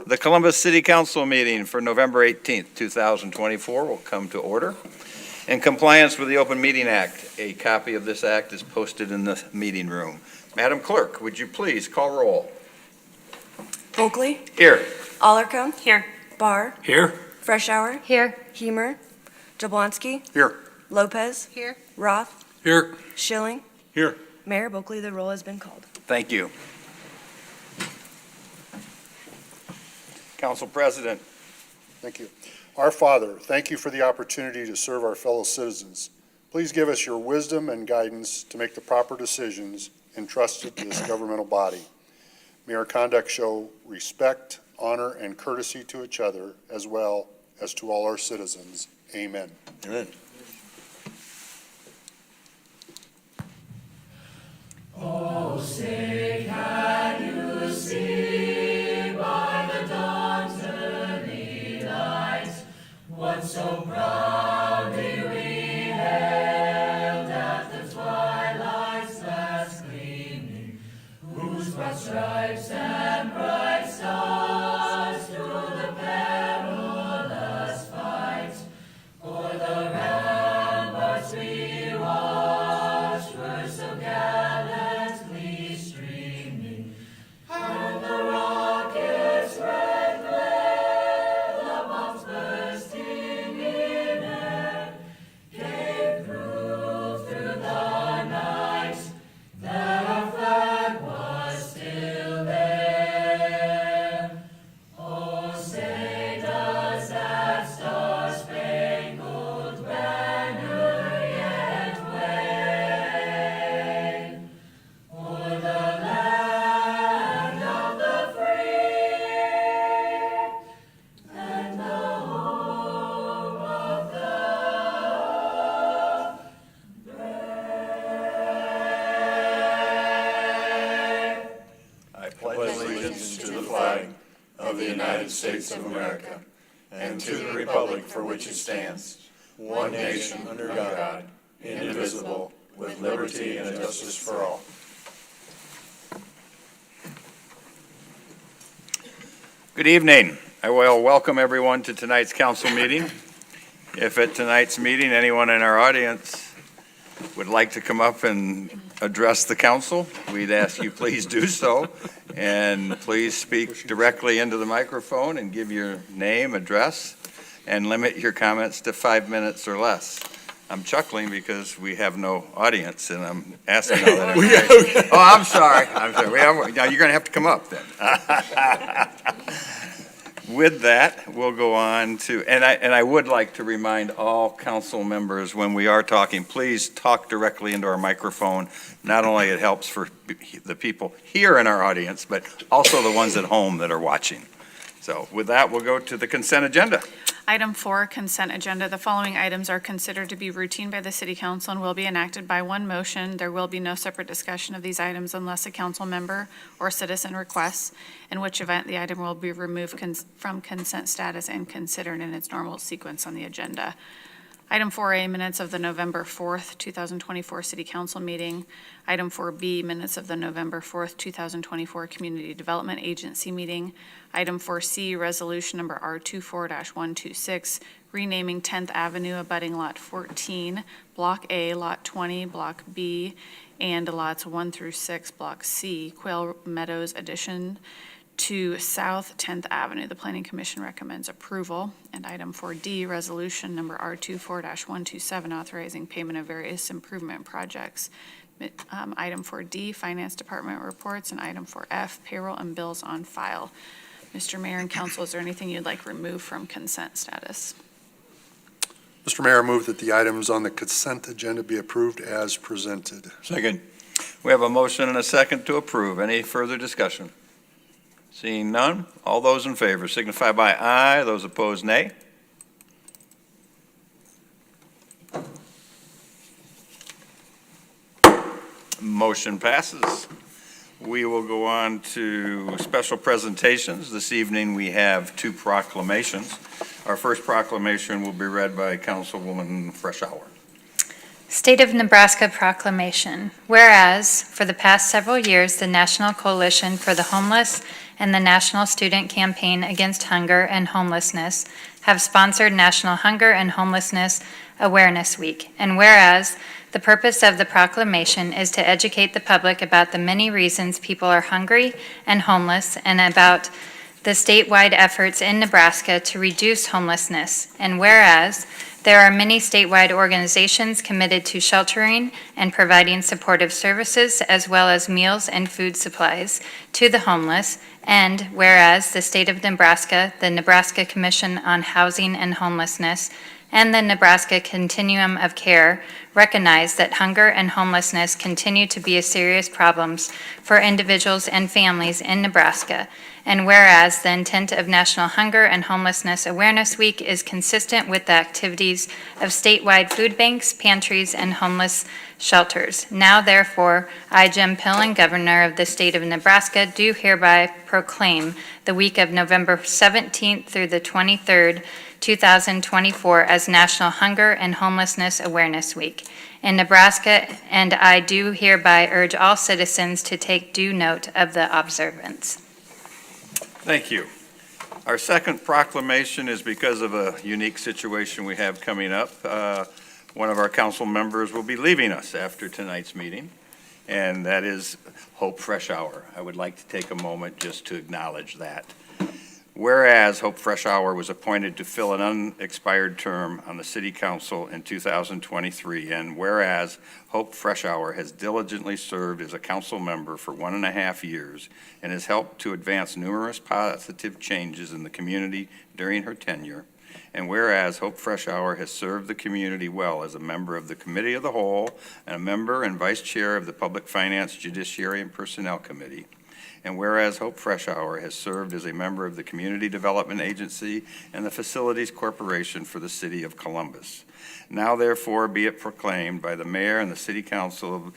The Columbus City Council meeting for November 18th, 2024 will come to order. In compliance with the Open Meeting Act, a copy of this act is posted in the meeting room. Madam Clerk, would you please call roll? Oakley. Here. Alarcon. Here. Barr. Here. Freshour. Here. Hemer. Jablonski. Here. Lopez. Here. Roth. Here. Schilling. Here. Mayor Bulkley, the roll has been called. Thank you. Council President. Thank you. Our Father, thank you for the opportunity to serve our fellow citizens. Please give us your wisdom and guidance to make the proper decisions entrusted to this governmental body. May our conduct show respect, honor, and courtesy to each other as well as to all our citizens. Amen. Amen. Oh, say can you see by the dawn's early light what so proudly we hailed at the twilight's last gleaming, whose broad stripes and bright stars through the perilous fight o'er the ramparts we watched were so gallantly streaming, and the rocket's red glare, the bombs bursting in air, gave proof through the night that our flag was still there. Oh, say does that star-spangled banner yet wave o'er the land of the free and the home of the brave? I pledge allegiance to the flag of the United States of America and to the republic for which it stands, one nation under God, indivisible, with liberty and justice for all. Good evening. I will welcome everyone to tonight's council meeting. If at tonight's meeting, anyone in our audience would like to come up and address the council, we'd ask you please do so. And please speak directly into the microphone and give your name, address, and limit your comments to 5 minutes or less. I'm chuckling because we have no audience, and I'm asking all that information. Oh, I'm sorry. Now you're going to have to come up then. With that, we'll go on to, and I would like to remind all council members when we are talking, please talk directly into our microphone. Not only it helps for the people here in our audience, but also the ones at home that are watching. So with that, we'll go to the consent agenda. Item 4, consent agenda. The following items are considered to be routine by the City Council and will be enacted by one motion. There will be no separate discussion of these items unless a council member or citizen requests, in which event the item will be removed from consent status and considered in its normal sequence on the agenda. Item 4A, minutes of the November 4th, 2024 City Council meeting. Item 4B, minutes of the November 4th, 2024 Community Development Agency meeting. Item 4C, resolution number R24-126, renaming 10th Avenue abutting Lot 14, Block A, Lot 20, Block B, and lots 1 through 6, Block C, Quail Meadows addition to South 10th Avenue. The Planning Commission recommends approval. And item 4D, resolution number R24-127, authorizing payment of various improvement projects. Item 4D, Finance Department reports, and item 4F, payroll and bills on file. Mr. Mayor and Council, is there anything you'd like removed from consent status? Mr. Mayor, I move that the items on the consent agenda be approved as presented. Second. We have a motion and a second to approve. Any further discussion? Seeing none, all those in favor signify by aye. Those opposed, nay. Motion passes. We will go on to special presentations. This evening we have 2 proclamations. Our first proclamation will be read by Councilwoman Freshour. State of Nebraska Proclamation. Whereas, for the past several years, the National Coalition for the Homeless and the National Student Campaign Against Hunger and Homelessness have sponsored National Hunger and Homelessness Awareness Week. And whereas, the purpose of the proclamation is to educate the public about the many reasons people are hungry and homeless and about the statewide efforts in Nebraska to reduce homelessness. And whereas, there are many statewide organizations committed to sheltering and providing supportive services as well as meals and food supplies to the homeless. And whereas the state of Nebraska, the Nebraska Commission on Housing and Homelessness, and the Nebraska Continuum of Care recognize that hunger and homelessness continue to be a serious problems for individuals and families in Nebraska. And whereas the intent of National Hunger and Homelessness Awareness Week is consistent with the activities of statewide food banks, pantries, and homeless shelters. Now therefore, I, Jim Pillen, Governor of the state of Nebraska, do hereby proclaim the week of November 17th through the 23rd, 2024 as National Hunger and Homelessness Awareness Week in Nebraska, and I do hereby urge all citizens to take due note of the observance. Thank you. Our second proclamation is because of a unique situation we have coming up. One of our council members will be leaving us after tonight's meeting, and that is Hope Freshour. I would like to take a moment just to acknowledge that. Whereas Hope Freshour was appointed to fill an unexpired term on the City Council in 2023, and whereas Hope Freshour has diligently served as a council member for 1.5 years and has helped to advance numerous positive changes in the community during her tenure, and whereas Hope Freshour has served the community well as a member of the Committee of the Whole and a member and vice chair of the Public Finance, Judiciary, and Personnel Committee, and whereas Hope Freshour has served as a member of the Community Development Agency and the Facilities Corporation for the City of Columbus. Now therefore be it proclaimed by the Mayor and the City Council of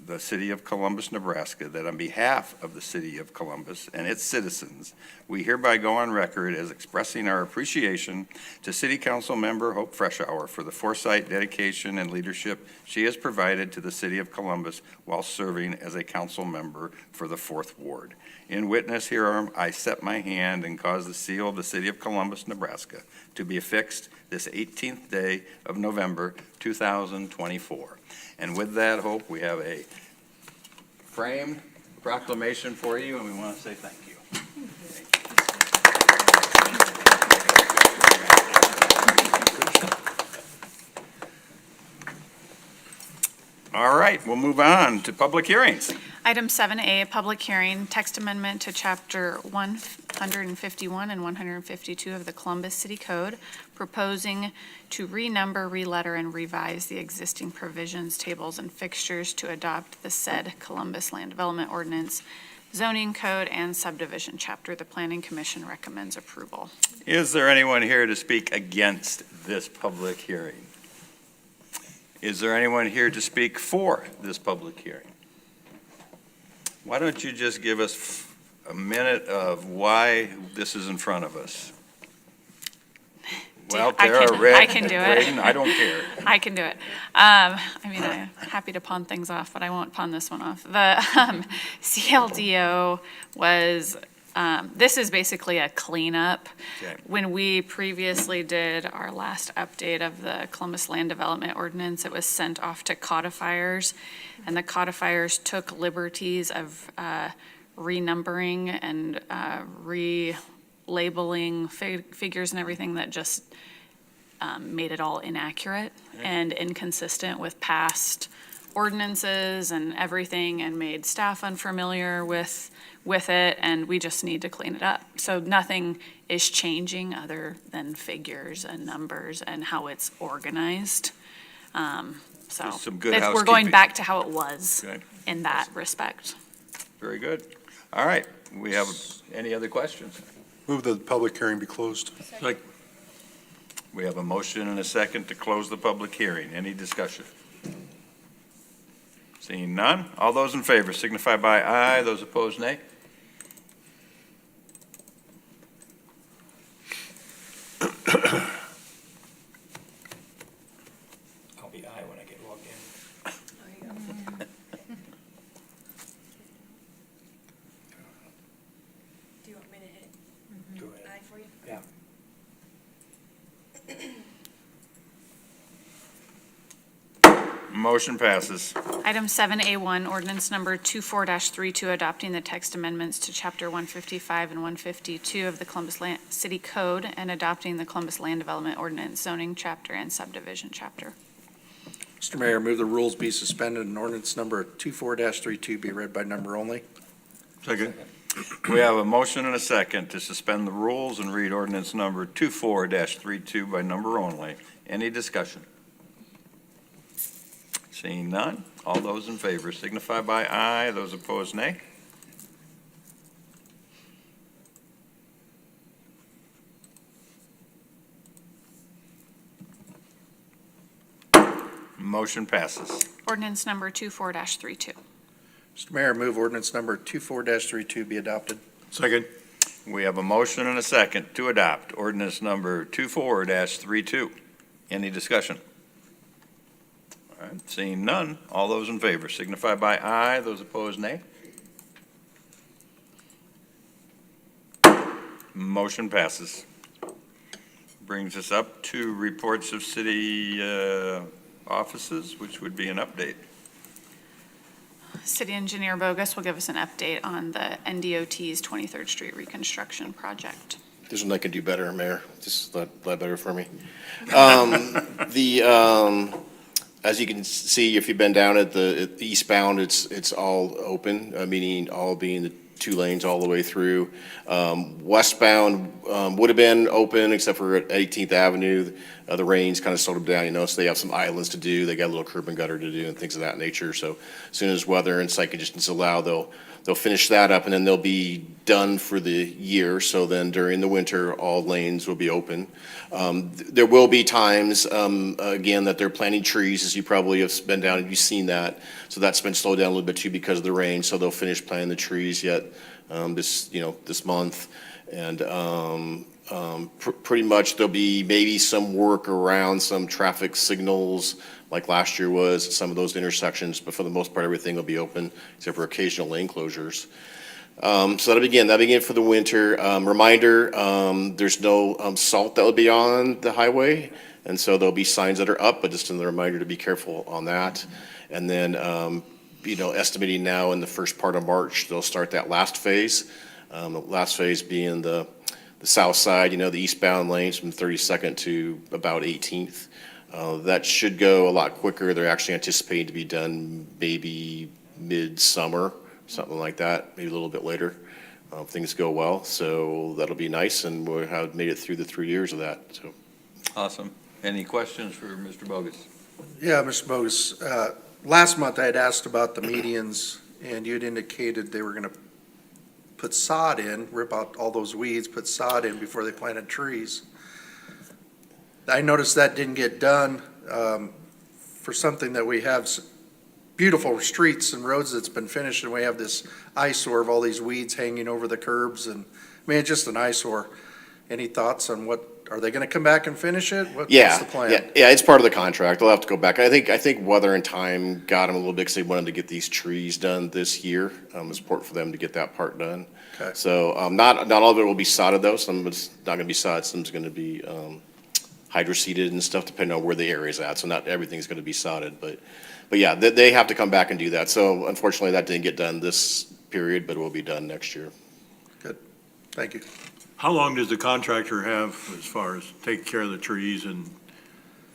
the City of Columbus, Nebraska, that on behalf of the City of Columbus and its citizens, we hereby go on record as expressing our appreciation to City Council Member Hope Freshour for the foresight, dedication, and leadership she has provided to the City of Columbus while serving as a council member for the 4th Ward. In witness hereof, I set my hand and cause the seal of the City of Columbus, Nebraska, to be affixed this 18th day of November, 2024. And with that, Hope, we have a framed proclamation for you, and we want to say thank you. All right, we'll move on to public hearings. Item 7A, public hearing, text amendment to Chapter 151 and 152 of the Columbus City Code, proposing to renumber, reletter, and revise the existing provisions, tables, and fixtures to adopt the said Columbus Land Development Ordinance, zoning code, and subdivision chapter. The Planning Commission recommends approval. Is there anyone here to speak against this public hearing? Is there anyone here to speak for this public hearing? Why don't you just give us a minute of why this is in front of us? Well, Tara, Rick, I can do it. Braden, I don't care. I can do it. I'm happy to pawn things off, but I won't pawn this one off. The CLDO was, this is basically a cleanup. Okay. When we previously did our last update of the Columbus Land Development Ordinance, it was sent off to codifiers, and the codifiers took liberties of renumbering and relabeling figures and everything that just made it all inaccurate and inconsistent with past ordinances and everything, and made staff unfamiliar with it, and we just need to clean it up. So nothing is changing other than figures and numbers and how it's organized. So Just some good we're going housekeeping. back to how it was Okay. in that respect. Very good. All right, we have any other questions? Move that the public hearing be closed. We have a motion and a second to close the public hearing. Any discussion? Seeing none, all those in favor signify by aye, those opposed nay. I'll be aye when I get logged in. for you. Yeah. Motion passes. Item 7A1, ordinance number 24-32, adopting the text amendments to Chapter 155 and 152 of the Columbus City Code and adopting the Columbus Land Development Ordinance zoning chapter and subdivision chapter. Mr. Mayor, move the rules be suspended and ordinance number 24-32 be read by number only. Second. We have a motion and a second to suspend the rules and read ordinance number 24-32 by number only. Any discussion? Seeing none, all those in favor signify by aye, those opposed nay. Motion passes. Ordinance number 24-32. Mr. Mayor, move ordinance number 24-32 be adopted. Second. We have a motion and a second to adopt ordinance number 24-32. Any discussion? All right, seeing none, all those in favor signify by aye, those opposed nay. Motion passes. Brings us up to reports of city offices, which would be an update. City Engineer Bogus will give us an update on the NDOT's 23rd Street reconstruction project. There's nothing I can do better, Mayor. Just a lot better for me. As you can see, if you've been down at the eastbound, it's all open, meaning all being the 2 lanes all the way through. Westbound would have been open except for at 18th Avenue. The rains kind of slowed them down, so they have some islands to do. They got a little curb and gutter to do and things of that nature. So as soon as weather and site conditions allow, they'll finish that up and then they'll be done for the year. So then during the winter, all lanes will be open. There will be times, again, that they're planting trees, as you probably have been down and you've seen that. So that's been slowed down a little bit too because of the rain. So they'll finish planting the trees yet this month. And pretty much there'll be maybe some work around some traffic signals like last year was at some of those intersections, but for the most part, everything will be open except for occasional lane closures. So that'll begin for the winter. Reminder, there's no salt that will be on the highway, and so there'll be signs that are up, but just another reminder to be careful on that. And then, estimating now in the first part of March, they'll start that last phase. The last phase being the south side, the eastbound lanes from 32nd to about 18th. That should go a lot quicker. They're actually anticipating to be done maybe mid-summer, something like that, maybe a little bit later. If things go well, so that'll be nice, and we'll have made it through the 3 years of that. So, Awesome. Any questions for Mr. Bogus? Yeah, Mr. Bogus, last month I had asked about the medians and you had indicated they were going to put sod in, rip out all those weeds, put sod in before they planted trees. I noticed that didn't get done for something that we have beautiful streets and roads that's been finished, and we have this eyesore of all these weeds hanging over the curbs, and it's just an eyesore. Any thoughts on are they going to come back and finish it? What's the plan? Yeah, it's part of the contract. They'll have to go back. I think weather and time got them a little bit because they wanted to get these trees done this year. It's important for them to get that part done. Okay. So not all of it will be sodded though. Some of it's not going to be sodded. Some's going to be hydroseeded and stuff depending on where the area is at. So not everything's going to be sodded, but yeah, they have to come back and do that. So unfortunately, that didn't get done this period, but it will be done next year. Good. Thank you. How long does the contractor have as far as taking care of the trees and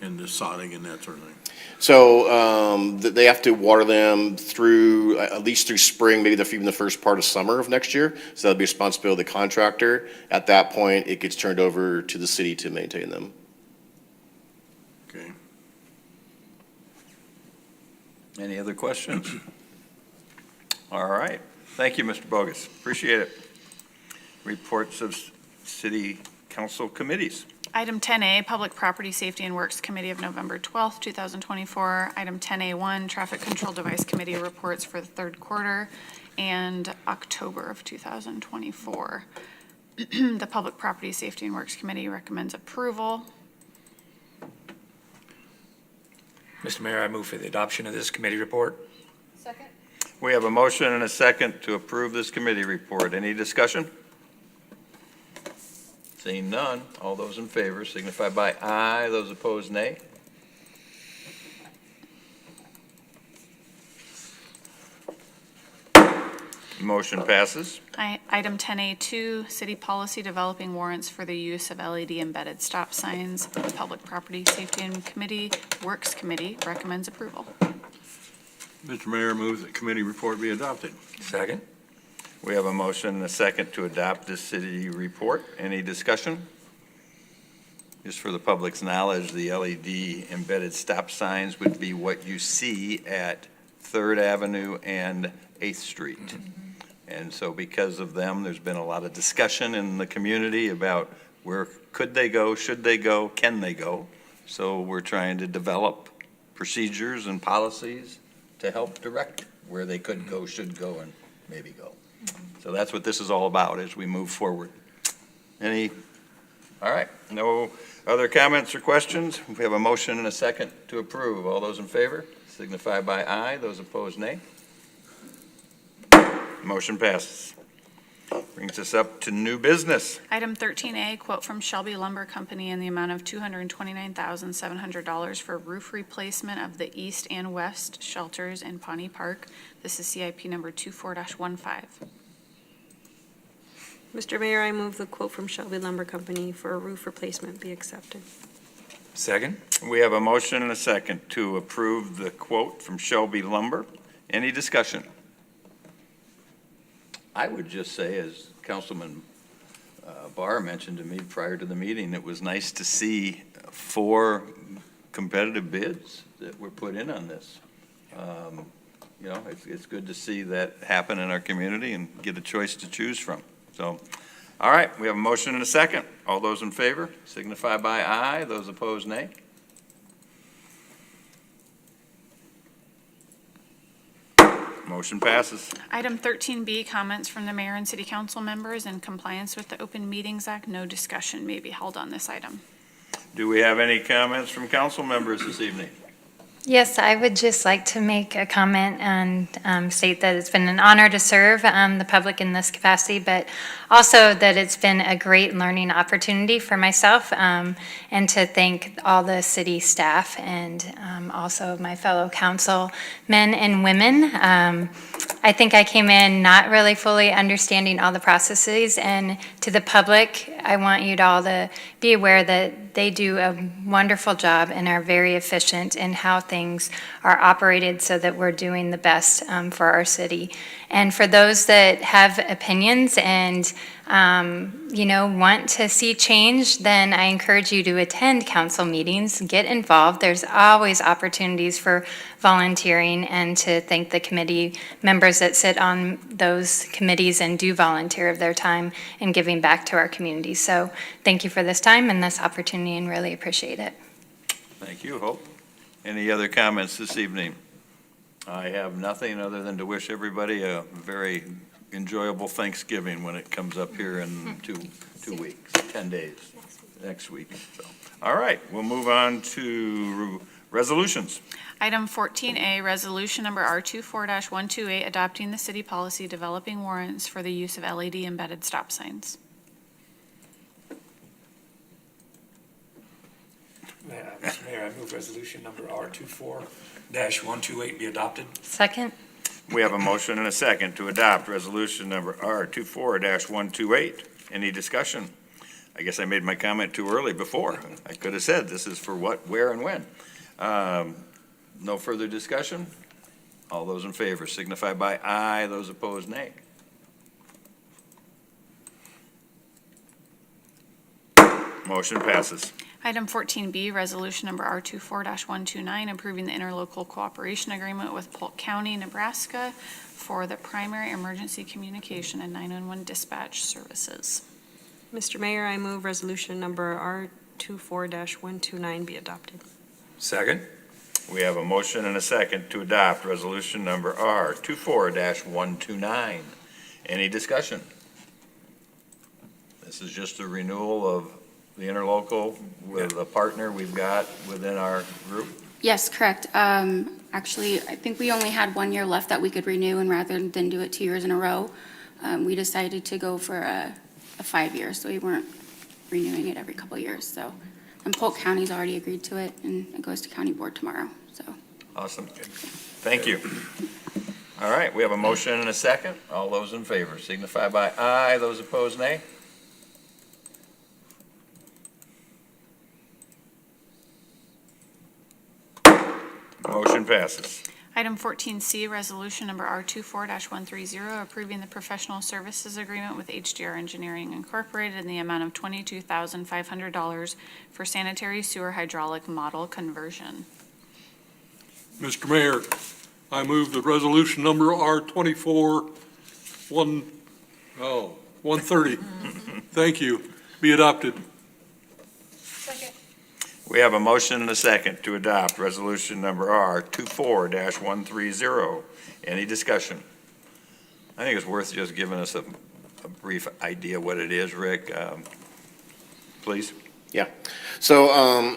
the sodding and that sort of thing? So they have to water them through, at least through spring, maybe even the first part of summer of next year. So that'll be responsibility of the contractor. At that point, it gets turned over to the city to maintain them. Okay. Any other questions? All right. Thank you, Mr. Bogus. Appreciate it. Reports of city council committees. Item 10A, Public Property Safety and Works Committee of November 12th, 2024. Item 10A1, Traffic Control Device Committee reports for the third quarter and October of 2024. The Public Property Safety and Works Committee recommends approval. Mr. Mayor, I move for the adoption of this committee report. Second. We have a motion and a second to approve this committee report. Any discussion? Seeing none, all those in favor signify by aye. Those opposed, nay. Motion passes. Item 10A2, city policy developing warrants for the use of LED embedded stop signs. The Public Property Safety and Committee, Works Committee recommends approval. Mr. Mayor, I move that committee report be adopted. Second? We have a motion and a second to adopt this city report. Any discussion? Just for the public's knowledge, the LED embedded stop signs would be what you see at 3rd Avenue and 8th Street. And so because of them, there's been a lot of discussion in the community about where could they go, should they go, can they go? So we're trying to develop procedures and policies to help direct where they could go, should go, and maybe go. So that's what this is all about as we move forward. All right, no other comments or questions? We have a motion and a second to approve. All those in favor signify by aye. Those opposed, nay. Motion passes. Brings us up to new business. Item 13A, quote from Shelby Lumber Company in the amount of $229,700 for roof replacement of the east and west shelters in Pawnee Park. This is CIP number 24-15. Mr. Mayor, I move the quote from Shelby Lumber Company for a roof replacement be accepted. Second? We have a motion and a second to approve the quote from Shelby Lumber. Any discussion? I would just say, as Councilman Barr mentioned to me prior to the meeting, it was nice to see 4 competitive bids that were put in on this. You know, it's good to see that happen in our community and get a choice to choose from. So, all right, we have a motion and a second. All those in favor signify by aye. Those opposed, nay. Motion passes. Item 13B, comments from the mayor and city council members. In compliance with the Open Meetings Act, no discussion may be held on this item. Do we have any comments from council members this evening? Yes, I would just like to make a comment and state that it's been an honor to serve the public in this capacity, but also that it's been a great learning opportunity for myself, and to thank all the city staff and also my fellow council men and women. I think I came in not really fully understanding all the processes, and to the public, I want you to all to be aware that they do a wonderful job and are very efficient in how things are operated so that we're doing the best for our city. And for those that have opinions and want to see change, then I encourage you to attend council meetings, get involved. There's always opportunities for volunteering, and to thank the committee members that sit on those committees and do volunteer of their time in giving back to our community. So thank you for this time and this opportunity, and really appreciate it. Thank you, Hope. Any other comments this evening? I have nothing other than to wish everybody a very enjoyable Thanksgiving when it comes up here in two weeks, 10 days, next week. So, all right, we'll move on to resolutions. Item 14A, resolution number R24-128, adopting the city policy developing warrants for the use of LED embedded stop signs. Mr. Mayor, I move resolution number R24-128 be adopted. Second? We have a motion and a second to adopt resolution number R24-128. Any discussion? I guess I made my comment too early before. I could have said this is for what, where, and when. No further discussion? All those in favor signify by aye. Those opposed, nay. Motion passes. Item 14B, resolution number R24-129, approving the interlocal cooperation agreement with Polk County, Nebraska for the primary emergency communication and 911 dispatch services. Mr. Mayor, I move resolution number R24-129 be adopted. Second? We have a motion and a second to adopt resolution number R24-129. Any discussion? This is just a renewal of the interlocal with a partner we've got within our group. Yes, correct. Actually, I think we only had 1 year left that we could renew, and rather than do it 2 years in a row, we decided to go for a 5 year, so we weren't renewing it every couple of years, so. And Polk County's already agreed to it, and it goes to county board tomorrow, so. Awesome. Thank you. All right, we have a motion and a second. All those in favor signify by aye. Those opposed, nay. Motion passes. Item 14C, resolution number R24-130, approving the professional services agreement with HDR Engineering Incorporated in the amount of $22,500 for sanitary sewer hydraulic model conversion. Mr. Mayor, I move that resolution number R24-130, thank you, be adopted. We have a motion and a second to adopt resolution number R24-130. Any discussion? I think it's worth just giving us a brief idea what it is, Rick. Please. Yeah. So,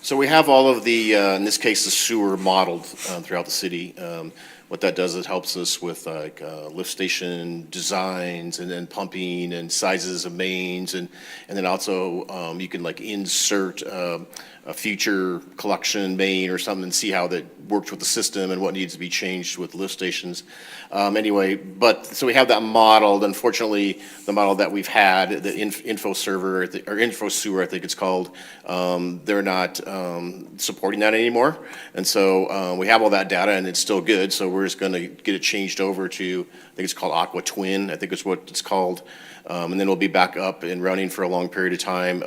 so we have all of the, in this case, the sewer modeled throughout the city. What that does is helps us with like lift station designs and then pumping and sizes of mains and then also you can like insert a future collection main or something and see how that works with the system and what needs to be changed with lift stations. Anyway, but so we have that modeled. Unfortunately, the model that we've had, the info server or info sewer, I think it's called, they're not supporting that anymore. And so we have all that data and it's still good. So we're just going to get it changed over to, I think it's called Aqua Twin. I think it's what it's called. And then we'll be back up and running for a long period of time.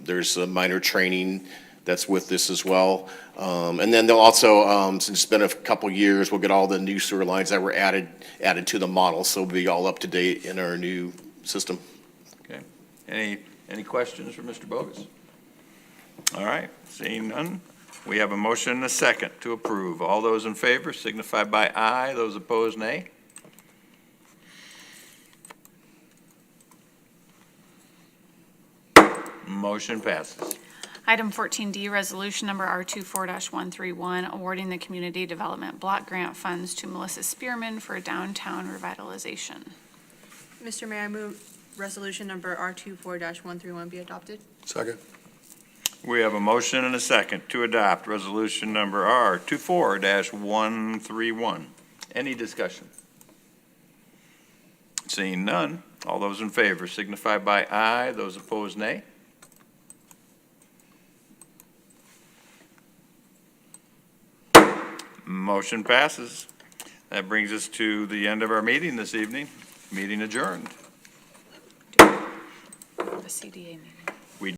There's a minor training that's with this as well. And then they'll also, since it's been a couple years, we'll get all the new sewer lines that were added to the model. So we'll be all up to date in our new system. Okay. Any questions for Mr. Bogus? All right, seeing none. We have a motion and a second to approve. All those in favor signify by aye. Those opposed, nay. Motion passes. Item 14D, resolution number R24-131, awarding the Community Development Block Grant funds to Melissa Spearman for downtown revitalization. Mr. Mayor, I move resolution number R24-131 be adopted. Second. We have a motion and a second to adopt resolution number R24-131. Any discussion? Seeing none, all those in favor signify by aye. Those opposed, nay. Motion passes. That brings us to the end of our meeting this evening. Meeting adjourned. The CDA meeting.